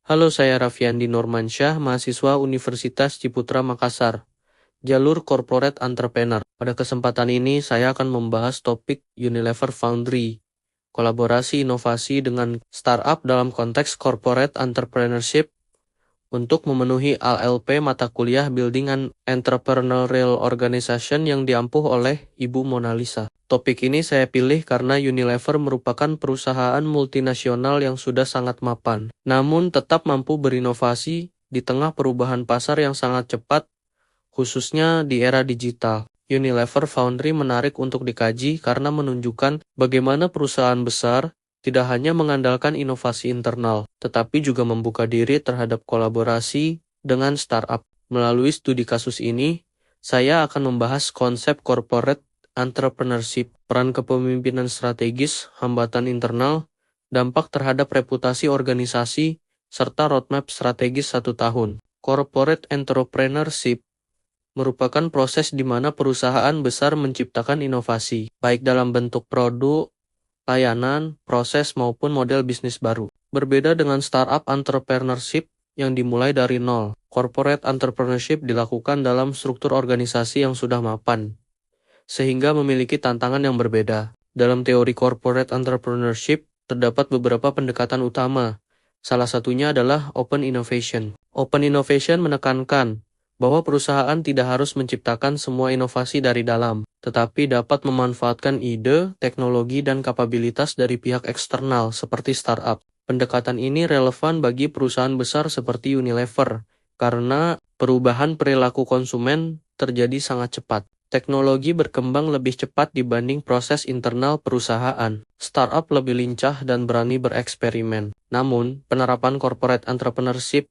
Halo, saya Raffiandi Nurmansyah, mahasiswa Universitas Ciputra Makassar, jalur Corporate Entrepreneur. Pada kesempatan ini, saya akan membahas topik Unilever Foundry, kolaborasi inovasi dengan startup dalam konteks corporate entrepreneurship untuk memenuhi ALP mata kuliah Building an Entrepreneurial Organization yang diampuh oleh Ibu Mona Lisa. Topik ini saya pilih karena Unilever merupakan perusahaan multinasional yang sudah sangat mapan, namun tetap mampu berinovasi di tengah perubahan pasar yang sangat cepat, khususnya di era digital. Unilever Foundry menarik untuk dikaji karena menunjukkan bagaimana perusahaan besar tidak hanya mengandalkan inovasi internal, tetapi juga membuka diri terhadap kolaborasi dengan startup. Melalui studi kasus ini, saya akan membahas konsep corporate entrepreneurship, peran kepemimpinan strategis, hambatan internal, dampak terhadap reputasi organisasi, serta roadmap strategis 1 tahun. Corporate entrepreneurship merupakan proses di mana perusahaan besar menciptakan inovasi, baik dalam bentuk produk, layanan, proses, maupun model bisnis baru. Berbeda dengan startup entrepreneurship yang dimulai dari nol, corporate entrepreneurship dilakukan dalam struktur organisasi yang sudah mapan, sehingga memiliki tantangan yang berbeda. Dalam teori corporate entrepreneurship, terdapat beberapa pendekatan utama. Salah satunya adalah open innovation. Open innovation menekankan bahwa perusahaan tidak harus menciptakan semua inovasi dari dalam, tetapi dapat memanfaatkan ide, teknologi, dan kapabilitas dari pihak eksternal seperti startup. Pendekatan ini relevan bagi perusahaan besar seperti Unilever, karena perubahan perilaku konsumen terjadi sangat cepat. Teknologi berkembang lebih cepat dibanding proses internal perusahaan. Startup lebih lincah dan berani bereksperimen. Namun, penerapan corporate entrepreneurship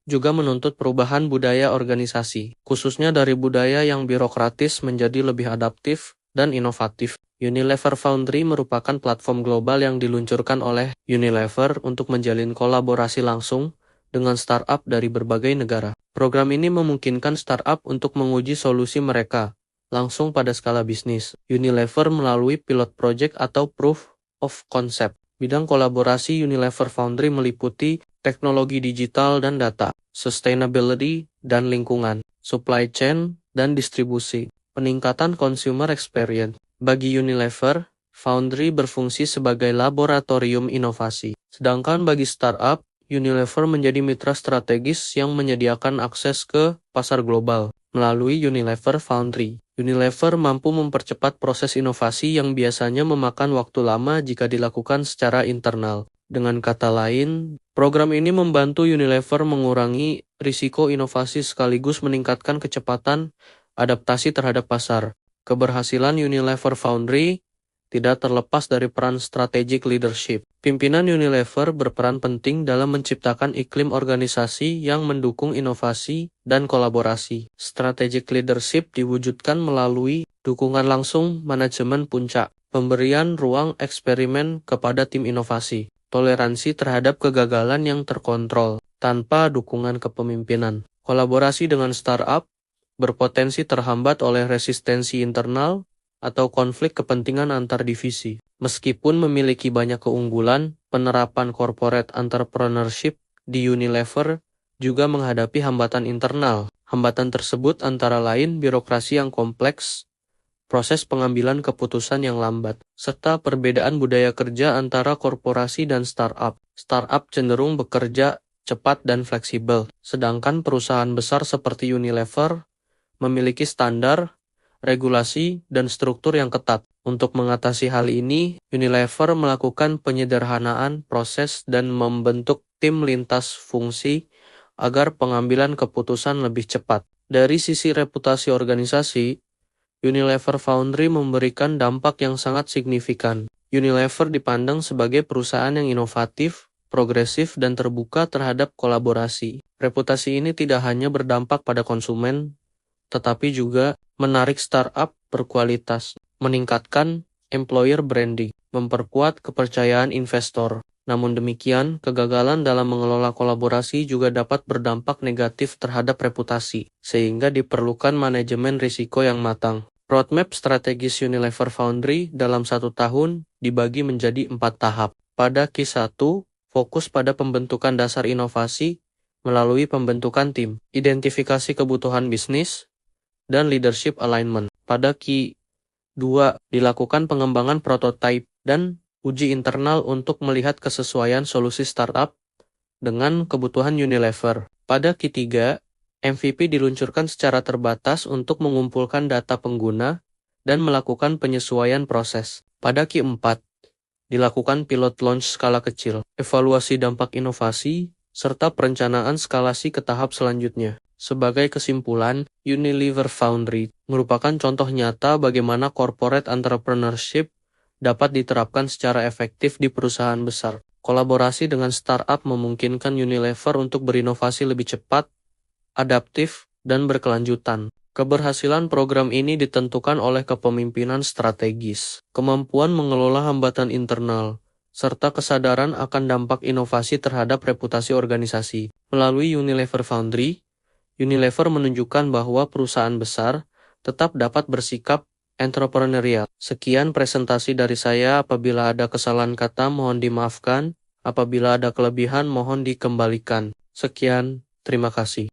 juga menuntut perubahan budaya organisasi, khususnya dari budaya yang birokratis menjadi lebih adaptif dan inovatif. Unilever Foundry merupakan platform global yang diluncurkan oleh Unilever untuk menjalin kolaborasi langsung dengan startup dari berbagai negara. Program ini memungkinkan startup untuk menguji solusi mereka langsung pada skala bisnis. Unilever melalui pilot project atau proof of concept. Bidang kolaborasi Unilever Foundry meliputi teknologi digital dan data, sustainability dan lingkungan, supply chain dan distribusi, peningkatan consumer experience. Bagi Unilever, Foundry berfungsi sebagai laboratorium inovasi. Sedangkan bagi startup, Unilever menjadi mitra strategis yang menyediakan akses ke pasar global. Melalui Unilever Foundry, Unilever mampu mempercepat proses inovasi yang biasanya memakan waktu lama jika dilakukan secara internal. Dengan kata lain, program ini membantu Unilever mengurangi risiko inovasi sekaligus meningkatkan kecepatan adaptasi terhadap pasar. Keberhasilan Unilever Foundry tidak terlepas dari peran strategic leadership. Pimpinan Unilever berperan penting dalam menciptakan iklim organisasi yang mendukung inovasi dan kolaborasi. Strategic leadership diwujudkan melalui dukungan langsung manajemen puncak, pemberian ruang eksperimen kepada tim inovasi, toleransi terhadap kegagalan yang terkontrol tanpa dukungan kepemimpinan. Kolaborasi dengan startup berpotensi terhambat oleh resistensi internal atau konflik kepentingan antar divisi. Meskipun memiliki banyak keunggulan, penerapan corporate entrepreneurship di Unilever juga menghadapi hambatan internal. Hambatan tersebut antara lain birokrasi yang kompleks, proses pengambilan keputusan yang lambat, serta perbedaan budaya kerja antara korporasi dan startup. Startup cenderung bekerja cepat dan fleksibel, sedangkan perusahaan besar seperti Unilever memiliki standar, regulasi, dan struktur yang ketat. Untuk mengatasi hal ini, Unilever melakukan penyederhanaan proses dan membentuk tim lintas fungsi agar pengambilan keputusan lebih cepat. Dari sisi reputasi organisasi, Unilever Foundry memberikan dampak yang sangat signifikan. Unilever dipandang sebagai perusahaan yang inovatif, progresif, dan terbuka terhadap kolaborasi. Reputasi ini tidak hanya berdampak pada konsumen, tetapi juga menarik startup berkualitas, meningkatkan employer branding, memperkuat kepercayaan investor. Namun demikian, kegagalan dalam mengelola kolaborasi juga dapat berdampak negatif terhadap reputasi, sehingga diperlukan manajemen risiko yang matang. Roadmap strategis Unilever Foundry dalam 1 tahun dibagi menjadi 4 tahap. Pada Q1, fokus pada pembentukan dasar inovasi melalui pembentukan tim, identifikasi kebutuhan bisnis, dan leadership alignment. Pada Q 2, dilakukan pengembangan prototipe dan uji internal untuk melihat kesesuaian solusi startup dengan kebutuhan Unilever. Pada Q 3, MVP diluncurkan secara terbatas untuk mengumpulkan data pengguna dan melakukan penyesuaian proses. Pada Q 4, dilakukan pilot launch skala kecil, evaluasi dampak inovasi, serta perencanaan skalasi ke tahap selanjutnya. Sebagai kesimpulan, Unilever Foundry merupakan contoh nyata bagaimana corporate entrepreneurship dapat diterapkan secara efektif di perusahaan besar. Kolaborasi dengan startup memungkinkan Unilever untuk berinovasi lebih cepat, adaptif, dan berkelanjutan. Keberhasilan program ini ditentukan oleh kepemimpinan strategis, kemampuan mengelola hambatan internal, serta kesadaran akan dampak inovasi terhadap reputasi organisasi. Melalui Unilever Foundry, Unilever menunjukkan bahwa perusahaan besar tetap dapat bersikap entrepreneurial. Sekian presentasi dari saya. Apabila ada kesalahan kata, mohon dimaafkan. Apabila ada kelebihan, mohon dikembalikan. Sekian, terima kasih.